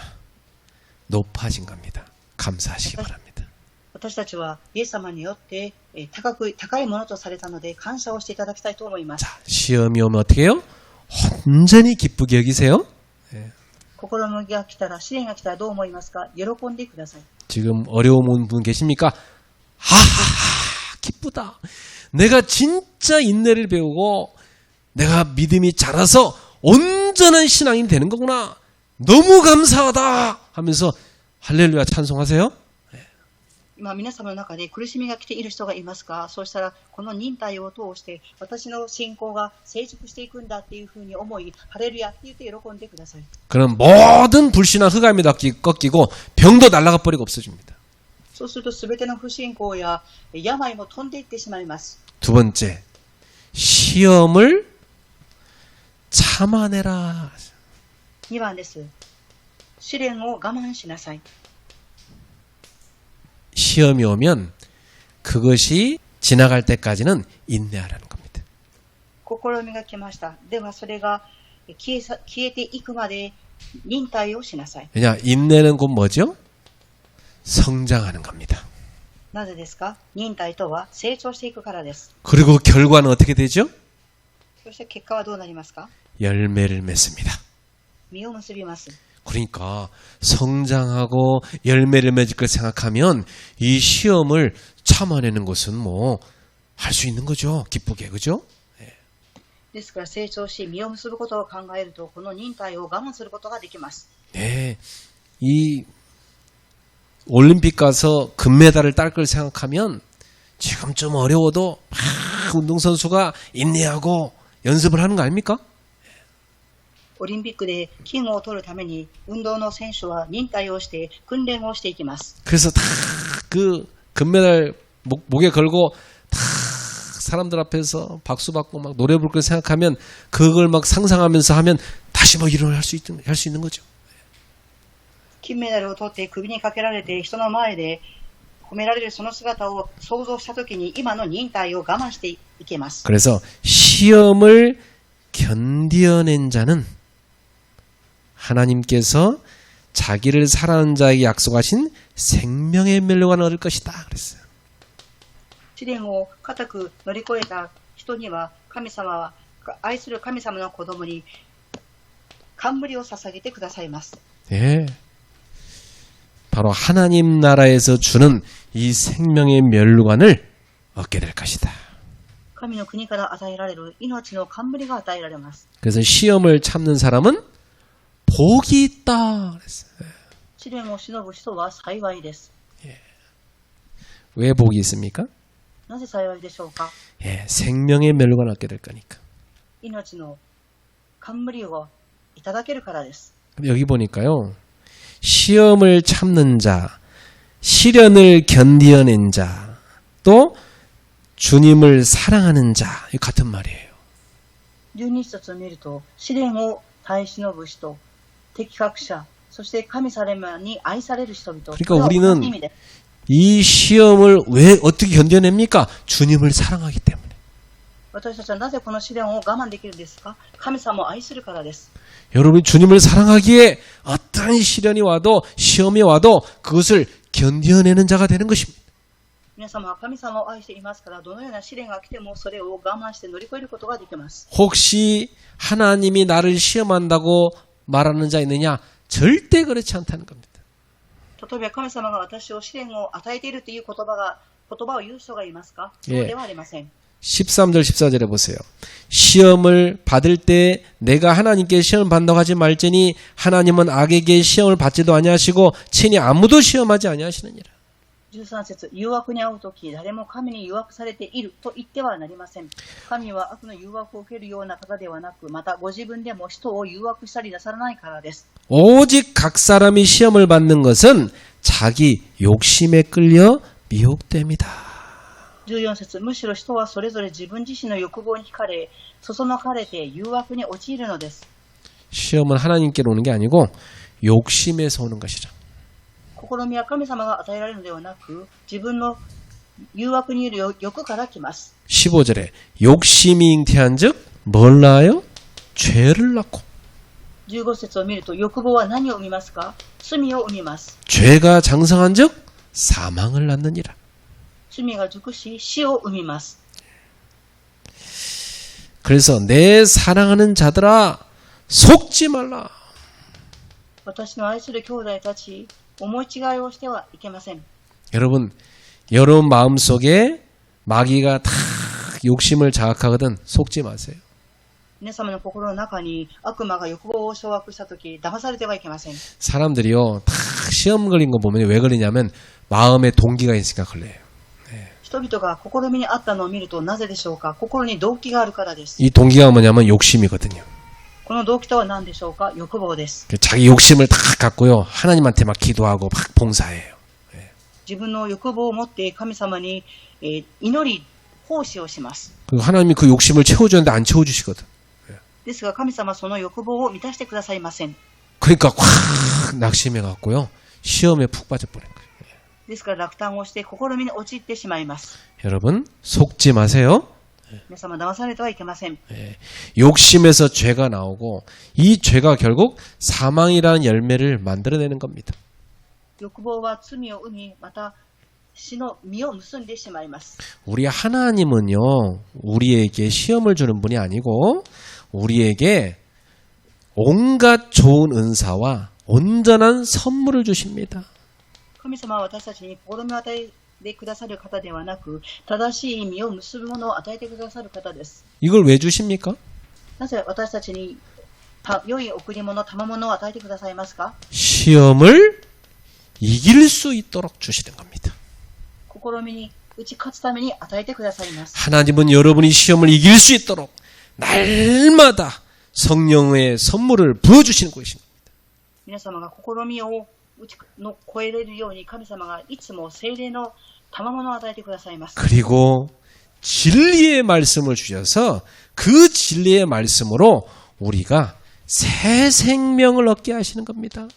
높아진 겁니다. 감사하시기 바랍니다. 私たちはイエス様によって高いものとされたので感謝をしていただきたいと思います。 자, 시험이 오면 어떻게 해요? 온전히 기쁘게 여기세요. 心のが来たら、試練が来たらどう思いますか？喜んでください。 지금 어려운 분 계십니까? 하하하, 기쁘다. 내가 진짜 인내를 배우고 내가 믿음이 자라서 온전한 신앙이 되는 거구나. 너무 감사하다 하면서 할렐루야 찬송하세요. 今皆様の中で苦しみが来ている人がいますか？そうしたらこの忍耐を通して私の信仰が成熟していくんだっていうふうに思い、ハレルヤって言って喜んでください。 그럼 모든 불신앙 흑암이 꺾이고 병도 날아가 버리고 없어집니다. そうするとすべての不信仰や病も飛んでいってしまいます。 두 번째, 시험을 참아내라. 2番です。試練を我慢しなさい。 시험이 오면 그것이 지나갈 때까지는 인내하라는 겁니다. 試みが来ました。ではそれが消えていくまで忍耐をしなさい。 왜냐, 인내는 곧 뭐죠? 성장하는 겁니다. なぜですか？忍耐とは成長していくからです。 그리고 결과는 어떻게 되죠? そして結果はどうなりますか？ 열매를 맺습니다. 実を結びます。 그러니까 성장하고 열매를 맺을 걸 생각하면 이 시험을 참아내는 것은 뭐 할 수 있는 거죠. 기쁘게, 그죠? ですから成長し実を結ぶことを考えると、この忍耐を我慢することができます。 네, 이 올림픽 가서 금메달을 딸 걸 생각하면 지금 좀 어려워도 막 운동선수가 인내하고 연습을 하는 거 아닙니까? オリンピックで金を取るために運動の選手は忍耐をして訓練をしていきます。 그래서 다 그 금메달 목에 걸고 다 사람들 앞에서 박수 받고 막 노래 부를 걸 생각하면 그걸 막 상상하면서 하면 다시 뭐 일어날 할 수 있는 거죠. 金メダルを取って首にかけられて人の前で褒められるその姿を想像したときに今の忍耐を我慢していけます。 그래서 시험을 견디어낸 자는 하나님께서 자기를 사랑하는 자에게 약속하신 생명의 멸류관을 얻을 것이다 그랬어요. 試練を固く乗り越えた人には神様は愛する神様の子供に冠を捧げてくださいます。 예. 바로 하나님 나라에서 주는 이 생명의 멸류관을 얻게 될 것이다. 神の国から与えられる命の冠が与えられます。 그래서 시험을 참는 사람은 복이 있다 그랬어요. 試練を忍ぶ人は幸いです。 왜 복이 있습니까? なぜ幸いでしょうか？ 예, 생명의 멸류관을 얻게 될 거니까. 命の冠をいただけるからです。 여기 보니까요. 시험을 참는 자, 시련을 견디어낸 자, 또 주님을 사랑하는 자, 이 같은 말이에요. 12節を見ると、試練を耐え忍ぶ人、適格者、そして神様に愛される人々。 그러니까 우리는 이 시험을 왜 어떻게 견뎌냅니까? 주님을 사랑하기 때문에. 私たちはなぜこの試練を我慢できるんですか？神様を愛するからです。 여러분이 주님을 사랑하기에 어떠한 시련이 와도 시험이 와도 그것을 견뎌내는 자가 되는 것입니다. 皆様は神様を愛していますから、どのような試練が来てもそれを我慢して乗り越えることができます。 혹시 하나님이 나를 시험한다고 말하는 자 있느냐? 절대 그렇지 않다는 겁니다. 例えば神様が私を試練を与えているという言葉を言う人がいますか？そうではありません。 13절 14절에 보세요. 시험을 받을 때 내가 하나님께 시험을 받는다고 하지 말지니 하나님은 악에게 시험을 받지도 아니하시고 친히 아무도 시험하지 아니하시느니라. 13節、誘惑に遭うとき、誰も神に誘惑されていると言ってはなりません。神は悪の誘惑を受けるような方ではなく、またご自分でも人を誘惑したりなさらないからです。 오직 각 사람이 시험을 받는 것은 자기 욕심에 끌려 미혹됩니다. 14節、むしろ人はそれぞれ自分自身の欲望に惹かれ、そそのかれて誘惑に陥るのです。 시험은 하나님께로 오는 게 아니고 욕심에서 오는 것이라. 試みは神様が与えられるのではなく、自分の誘惑による欲から来ます。 15절에 욕심이 잉태한 즉 뭘 낳아요? 죄를 낳고. 15節を見ると、欲望は何を生みますか？罪を生みます。 죄가 장성한 즉 사망을 낳느니라. 罪が熟し、死を生みます。 그래서 내 사랑하는 자들아 속지 말라. 私の愛する兄弟たち、思い違いをしてはいけません。 여러분 마음속에 마귀가 다 욕심을 자극하거든 속지 마세요. 皆様の心の中に悪魔が欲望を掌握したとき、騙されてはいけません。 사람들이요 다 시험 걸린 거 보면 왜 걸리냐면 마음에 동기가 있으니까 걸려요. 人々が試みにあったのを見るとなぜでしょうか？心に動機があるからです。 이 동기가 뭐냐면 욕심이거든요. この動機とは何でしょうか？欲望です。 자기 욕심을 다 갖고요 하나님한테 막 기도하고 막 봉사해요. 自分の欲望を持って神様に、祈り奉仕をします。 그리고 하나님이 그 욕심을 채워주는데 안 채워주시거든. ですが神様はその欲望を満たしてくださいません。 그러니까 확 낙심해 갖고요 시험에 푹 빠져버린 거예요. ですから落胆をして試みに陥ってしまいます。 여러분 속지 마세요. 皆様騙されてはいけません。 욕심에서 죄가 나오고 이 죄가 결국 사망이라는 열매를 만들어내는 겁니다. 欲望は罪を生み、また死の実を結んでしまいます。 우리 하나님은요 우리에게 시험을 주는 분이 아니고 우리에게 온갖 좋은 은사와 온전한 선물을 주십니다. 神様は私たちに試みを与えてくださる方ではなく、正しい実を結ぶものを与えてくださる方です。 이걸 왜 주십니까? なぜ私たちに良い贈り物、賜物を与えてくださいますか？ 시험을 이길 수 있도록 주시는 겁니다. 試みに打ち勝つために与えてくださいます。 하나님은 여러분이 시험을 이길 수 있도록 날마다 성령의 선물을 부어주시는 것입니다. 皆様が試みを超えれるように神様がいつも聖霊の賜物を与えてくださいます。 그리고 진리의 말씀을 주셔서 그 진리의 말씀으로 우리가 새 생명을 얻게 하시는 겁니다.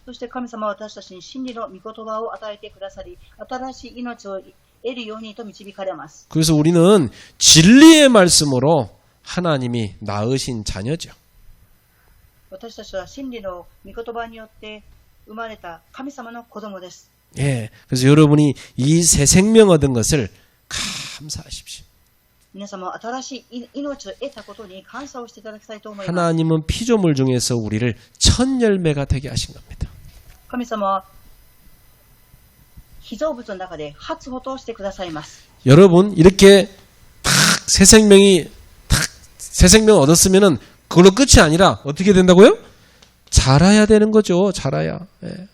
そして神様は私たちに真理の御言葉を与えてくださり、新しい命を得るようにと導かれます。 그래서 우리는 진리의 말씀으로 하나님이 낳으신 자녀죠. 私たちは真理の御言葉によって生まれた神様の子供です。 예, 그래서 여러분이 이 새 생명 얻은 것을 감사하십시오. 皆様は新しい命を得たことに感謝をしていただきたいと思います。 하나님은 피조물 중에서 우리를 첫 열매가 되게 하신 겁니다. 神様は被造物の中で初歩としてくださいます。 여러분 이렇게 새 생명 얻었으면은 그걸로 끝이 아니라 어떻게 된다고요? 자라야 되는 거죠. 자라야. 예.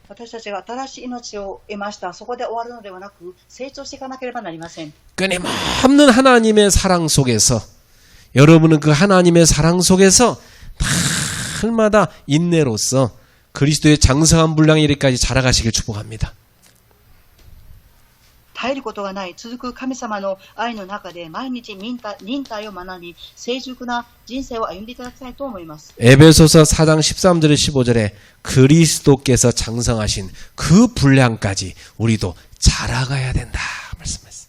私たちが新しい命を得ました。そこで終わるのではなく、成長していかなければなりません。 끊임없는 하나님의 사랑 속에서 여러분은 그 하나님의 사랑 속에서 날마다 인내로서 그리스도의 장성한 분량에 이르기까지 자라가시길 축복합니다. 入ることがない続く神様の愛の中で毎日忍耐を学び成熟な人生を歩んでいただきたいと思います。 에베소서 4장 13절에 15절에 그리스도께서 장성하신 그 분량까지 우리도 자라가야 된다 말씀했어요.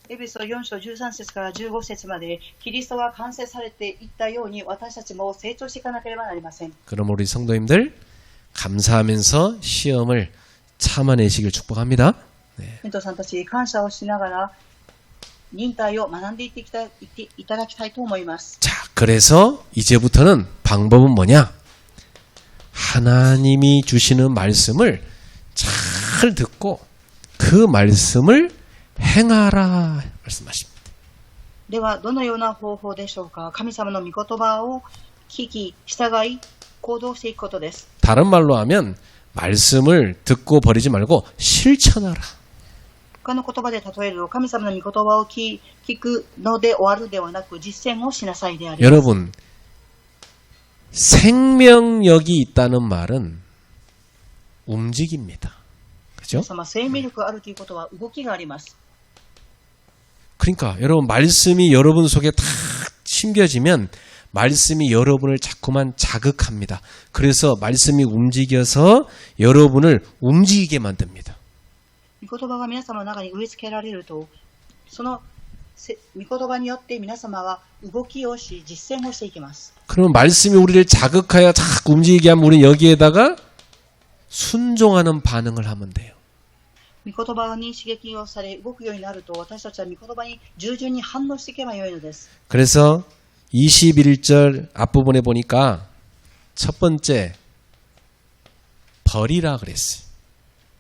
エベソ4章13節から15節までキリストが完成されていったように私たちも成長していかなければなりません。 그럼 우리 성도님들 감사하면서 시험을 참아내시길 축복합니다. 信徒さんたち感謝をしながら忍耐を学んでいただきたいと思います。 자, 그래서 이제부터는 방법은 뭐냐? 하나님이 주시는 말씀을 잘 듣고 그 말씀을 행하라 말씀하십니다. ではどのような方法でしょうか。神様の御言葉を聞き従い行動していくことです。 다른 말로 하면 말씀을 듣고 버리지 말고 실천하라. 他の言葉で例えると神様の御言葉を聞くので終わるではなく実践をしなさいであります。 여러분, 생명력이 있다는 말은 움직입니다. 그죠? 神様生命力があるということは動きがあります。 그러니까 여러분 말씀이 여러분 속에 탁 심겨지면 말씀이 여러분을 자꾸만 자극합니다. 그래서 말씀이 움직여서 여러분을 움직이게 만듭니다. 御言葉が皆様の中に植え付けられると、その御言葉によって皆様は動きをし実践をしていきます。 그러면 말씀이 우리를 자극하여 자꾸 움직이게 하면 우리는 여기에다가 순종하는 반응을 하면 돼요. 御言葉に刺激をされ動くようになると私たちは御言葉に従順に反応していけばよいのです。 그래서 21절 앞부분에 보니까 첫 번째 버리라 그랬어요.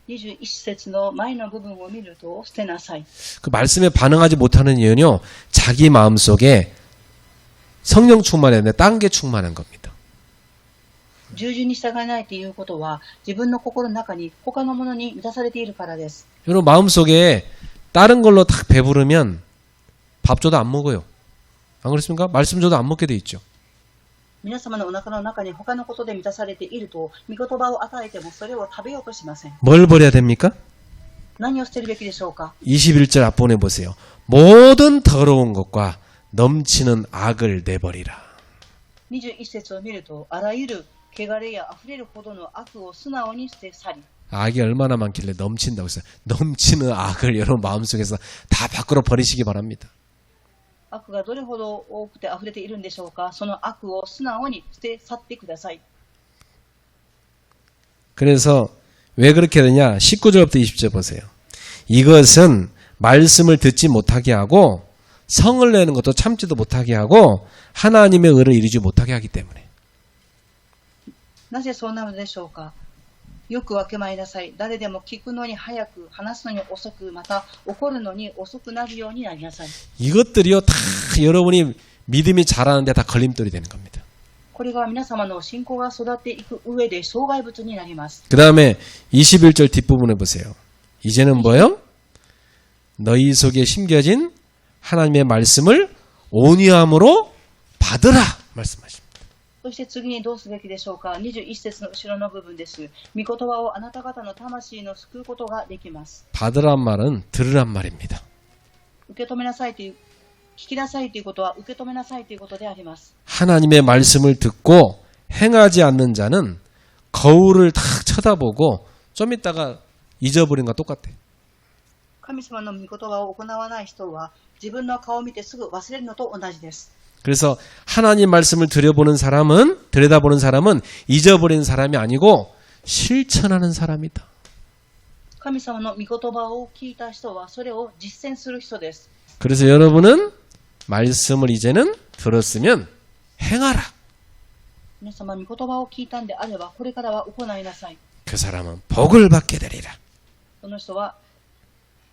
21節の前の部分を見ると捨てなさい。 그 말씀에 반응하지 못하는 이유는요. 자기 마음속에 성령 충만했는데 딴 게 충만한 겁니다. 従順に従えないということは自分の心の中に他のものに満たされているからです。 여러분 마음속에 다른 걸로 딱 배부르면 밥 줘도 안 먹어요. 안 그렇습니까? 말씀 줘도 안 먹게 돼 있죠. 皆様のお腹の中に他のことで満たされていると御言葉を与えてもそれを食べようとしません。 뭘 버려야 됩니까? 何を捨てるべきでしょうか。 21절 앞부분에 보세요. 모든 더러운 것과 넘치는 악을 내버리라. 21節を見るとあらゆる汚れや溢れるほどの悪を素直に捨て去り。 악이 얼마나 많길래 넘친다고 했어요. 넘치는 악을 여러분 마음속에서 다 밖으로 버리시기 바랍니다. 悪がどれほど多くて溢れているんでしょうか。その悪を素直に捨て去ってください。 그래서 왜 그렇게 되냐? 19절부터 20절 보세요. 이것은 말씀을 듣지 못하게 하고 성을 내는 것도 참지도 못하게 하고 하나님의 의를 이루지 못하게 하기 때문에. なぜそうなのでしょうか。よくわきまえなさい。誰でも聞くのに早く、話すのに遅く、また怒るのに遅くなるようになりなさい。 이것들이요 다 여러분이 믿음이 자라는데 다 걸림돌이 되는 겁니다. これが皆様の信仰が育っていく上で障害物になります。 그 다음에 21절 뒷부분에 보세요. 이제는 뭐요? 너희 속에 심겨진 하나님의 말씀을 온유함으로 받으라 말씀하십니다. そして次にどうすべきでしょうか。21節の後ろの部分です。御言葉をあなた方の魂の救うことができます。 받으란 말은 들으란 말입니다. 受け止めなさいという、聞きなさいということは受け止めなさいということであります。 하나님의 말씀을 듣고 행하지 않는 자는 거울을 탁 쳐다보고 좀 있다가 잊어버린 것과 똑같아요. 神様の御言葉を行わない人は自分の顔を見てすぐ忘れるのと同じです。 그래서 하나님 말씀을 들여다보는 사람은 잊어버린 사람이 아니고 실천하는 사람이다. 神様の御言葉を聞いた人はそれを実践する人です。 그래서 여러분은 말씀을 이제는 들었으면 행하라. 皆様御言葉を聞いたんであればこれからは行いなさい。 그 사람은 복을 받게 되리라. その人は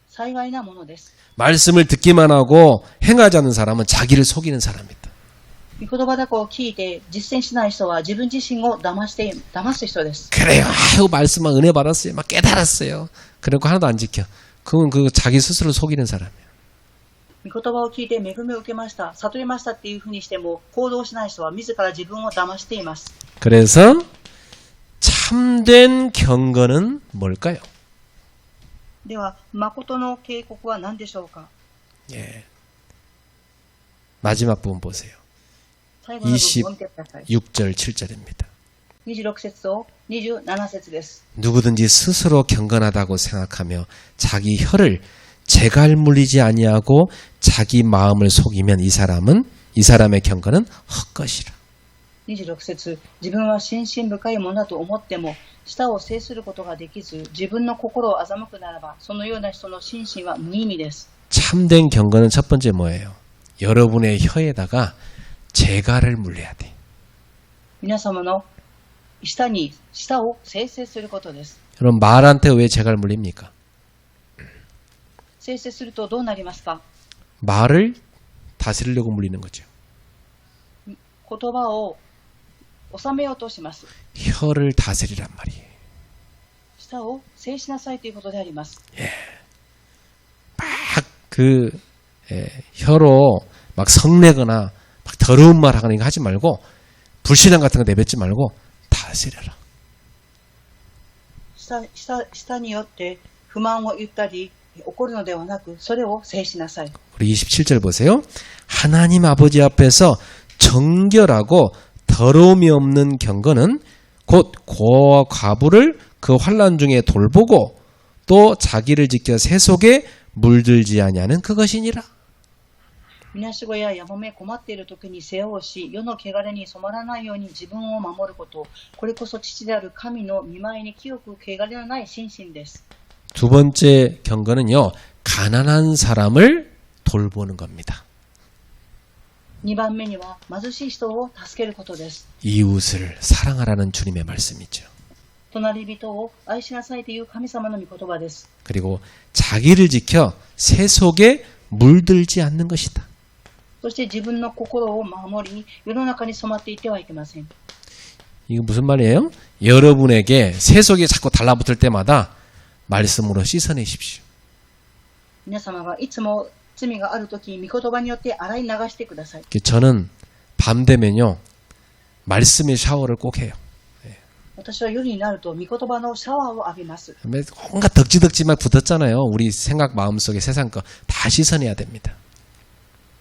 幸いなものです。 말씀을 듣기만 하고 행하지 않는 사람은 자기를 속이는 사람이다. 御言葉だけを聞いて実践しない人は自分自身を騙す人です。 그래요. 아유 말씀만 은혜 받았어요. 막 깨달았어요. 그리고 하나도 안 지켜. 그건 그 자기 스스로 속이는 사람이에요. 御言葉を聞いて恵みを受けました、悟りましたっていうふうにしても行動しない人は自ら自分を騙しています。 그래서 참된 경건은 뭘까요? では、誠の警告は何でしょうか？ 예. 마지막 부분 보세요. 最後の部分を見てください。 26절, 7절입니다. 26節と27節です。 누구든지 스스로 경건하다고 생각하며 자기 혀를 재갈 물리지 아니하고 자기 마음을 속이면 이 사람의 경건은 헛것이라. 26節、自分は心身深いものだと思っても、舌を制することができず、自分の心を欺くならば、そのような人の心身は無意味です。 참된 경건은 첫 번째 뭐예요? 여러분의 혀에다가 재갈을 물려야 돼. 皆様の舌を制することです。 그럼 말한테 왜 재갈 물립니까? 制するとどうなりますか？ 말을 다스리려고 물리는 거죠. 言葉を収めようとします。 혀를 다스리란 말이에요. 舌を制しなさいということであります。 혀로 막 성내거나 막 더러운 말 하거나 이거 하지 말고 불신앙 같은 거 내뱉지 말고 다스려라. 舌によって不満を言ったり怒るのではなく、それを制しなさい。 우리 27절 보세요. 하나님 아버지 앞에서 정결하고 더러움이 없는 경건은 곧 고와 과부를 그 환난 중에 돌보고 또 자기를 지켜 세속에 물들지 아니하는 그것이니라. みなしごややもめ困っている時に世話をし、世の汚れに染まらないように自分を守ること、これこそ父である神の御前に清く汚れのない心身です。 두 번째 경건은요, 가난한 사람을 돌보는 겁니다. 2番目には貧しい人を助けることです。 이웃을 사랑하라는 주님의 말씀이죠. 隣人を愛しなさいという神様の御言葉です。 그리고 자기를 지켜 세속에 물들지 않는 것이다. そして自分の心を守り、世の中に染まっていてはいけません。 이거 무슨 말이에요? 여러분에게 세속에 자꾸 달라붙을 때마다 말씀으로 씻어내십시오. 皆様がいつも罪があるとき、御言葉によって洗い流してください。 저는 밤 되면요, 말씀의 샤워를 꼭 해요. 私は夜になると御言葉のシャワーを浴びます。 온갖 덕지덕지만 붙었잖아요. 우리 생각 마음속에 세상 거 다 씻어내야 됩니다.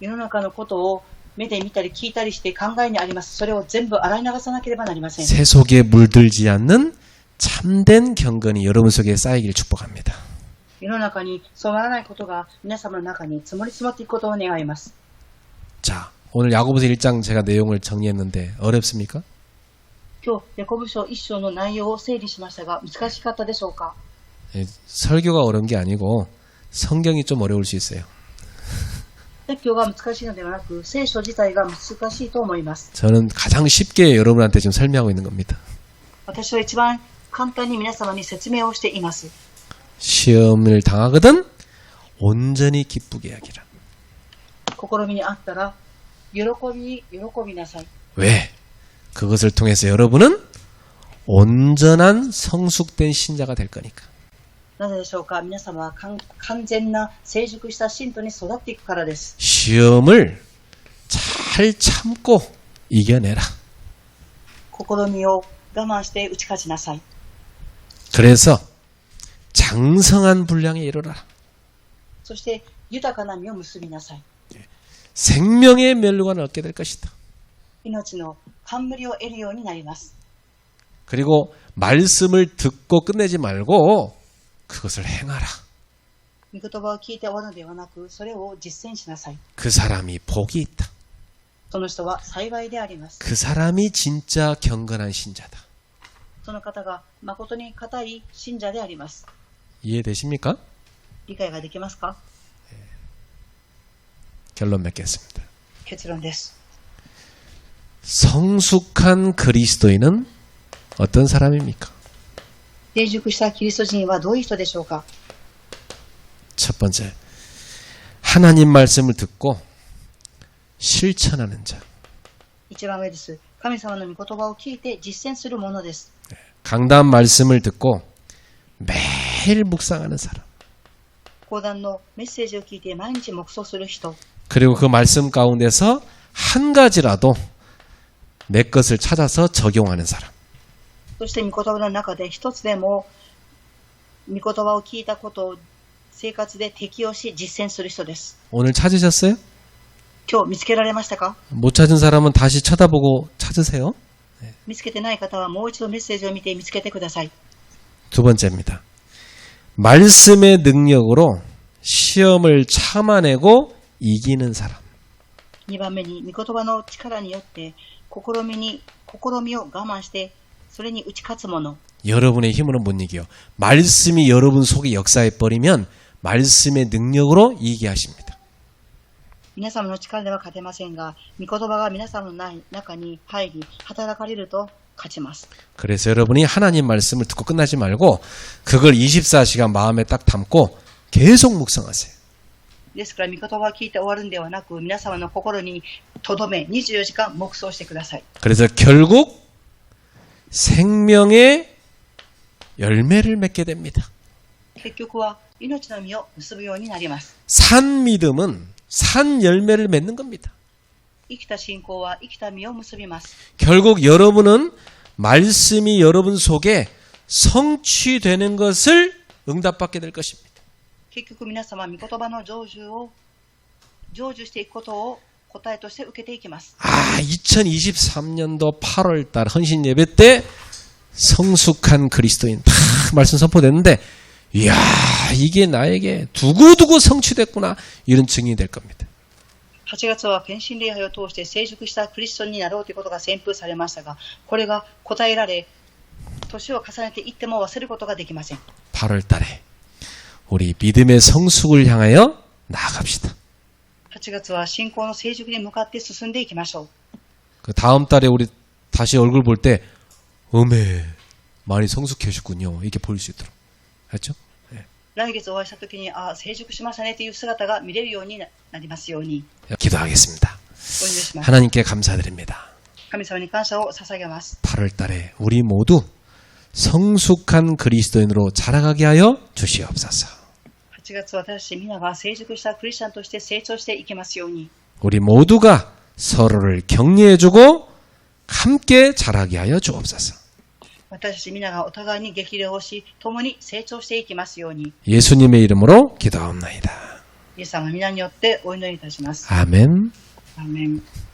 世の中のことを目で見たり聞いたりして考えにあります。それを全部洗い流さなければなりません。 세속에 물들지 않는 참된 경건이 여러분 속에 쌓이길 축복합니다. 世の中に染まらないことが皆様の中に積もり積もっていくことを願います。 자, 오늘 야고보서 1장 제가 내용을 정리했는데 어렵습니까? 今日、ヤコブ書1章の内容を整理しましたが、難しかったでしょうか？ 설교가 어려운 게 아니고 성경이 좀 어려울 수 있어요. 説教が難しいのではなく、聖書自体が難しいと思います。 저는 가장 쉽게 여러분한테 지금 설명하고 있는 겁니다. 私は一番簡単に皆様に説明をしています。 시험을 당하거든 온전히 기쁘게 하기라. 試みにあったら、喜びなさい。 왜? 그것을 통해서 여러분은 온전한 성숙된 신자가 될 거니까. なぜでしょうか？皆様は完全な成熟した信徒に育っていくからです。 시험을 잘 참고 이겨내라. 試みを我慢して打ち勝ちなさい。 그래서 장성한 분량에 이르라. そして豊かな実を結びなさい。 생명의 멸류관을 얻게 될 것이다. 命の冠を得るようになります。 그리고 말씀을 듣고 끝내지 말고 그것을 행하라. 御言葉を聞いて終わるのではなく、それを実践しなさい。 그 사람이 복이 있다. その人は幸いであります。 그 사람이 진짜 경건한 신자다. その方が誠に固い信者であります。 이해되십니까? 理解ができますか？ 결론 맺겠습니다. 結論です。 성숙한 그리스도인은 어떤 사람입니까? 成熟したキリスト人はどういう人でしょうか？ 첫 번째, 하나님 말씀을 듣고 실천하는 자. 一番上です。神様の御言葉を聞いて実践するものです。 강단 말씀을 듣고 매일 묵상하는 사람. 講談のメッセージを聞いて毎日黙想する人。 그리고 그 말씀 가운데서 한 가지라도 내 것을 찾아서 적용하는 사람. そして御言葉の中で一つでも御言葉を聞いたこと生活で適用し実践する人です。 오늘 찾으셨어요? 今日見つけられましたか？ 못 찾은 사람은 다시 쳐다보고 찾으세요. 見つけてない方はもう一度メッセージを見て見つけてください。 두 번째입니다. 말씀의 능력으로 시험을 참아내고 이기는 사람. 2番目に、御言葉の力によって試みを我慢してそれに打ち勝つ者。 여러분의 힘으로 못 이겨요. 말씀이 여러분 속에 역사해버리면 말씀의 능력으로 이기게 하십니다. 皆様の力では勝てませんが、御言葉が皆様の中に入り働かれると勝ちます。 그래서 여러분이 하나님 말씀을 듣고 끝나지 말고 그걸 24시간 마음에 딱 담고 계속 묵상하세요. ですから御言葉を聞いて終わるんではなく、皆様の心に留め24時間黙想してください。 그래서 결국 생명의 열매를 맺게 됩니다. 結局は命の実を結ぶようになります。 산 믿음은 산 열매를 맺는 겁니다. 生きた信仰は生きた実を結びます。 결국 여러분은 말씀이 여러분 속에 성취되는 것을 응답받게 될 것입니다. 結局皆様、御言葉の成就していくことを答えとして受けていきます。 2023년도 8월달 헌신 예배 때 성숙한 그리스도인 다 말씀 선포됐는데, 이야, 이게 나에게 두고두고 성취됐구나, 이런 증인이 될 겁니다. 8月は献身礼拝を通して成熟したクリスチャンになろうということが宣布されましたが、これが答えられ、年を重ねていっても忘れることができません。 8월달에 우리 믿음의 성숙을 향하여 나아갑시다. 8月は信仰の成熟に向かって進んでいきましょう。 그 다음 달에 우리 다시 얼굴 볼 때, 많이 성숙해졌군요, 이렇게 보일 수 있도록. 알죠? 来月お会いしたときに、成熟しましたねという姿が見れるようになりますように。 기도하겠습니다. お祈りします。 하나님께 감사드립니다. 神様に感謝を捧げます。 8월달에 우리 모두 성숙한 그리스도인으로 자라가게 하여 주시옵소서. 8月私皆が成熟したクリスチャンとして成長していきますように。 우리 모두가 서로를 격려해주고 함께 자라게 하여 주옵소서. 私たち皆がお互いに激励をし、共に成長していきますように。 예수님의 이름으로 기도하옵나이다. イエス様の皆によってお祈りいたします。 아멘. アーメン。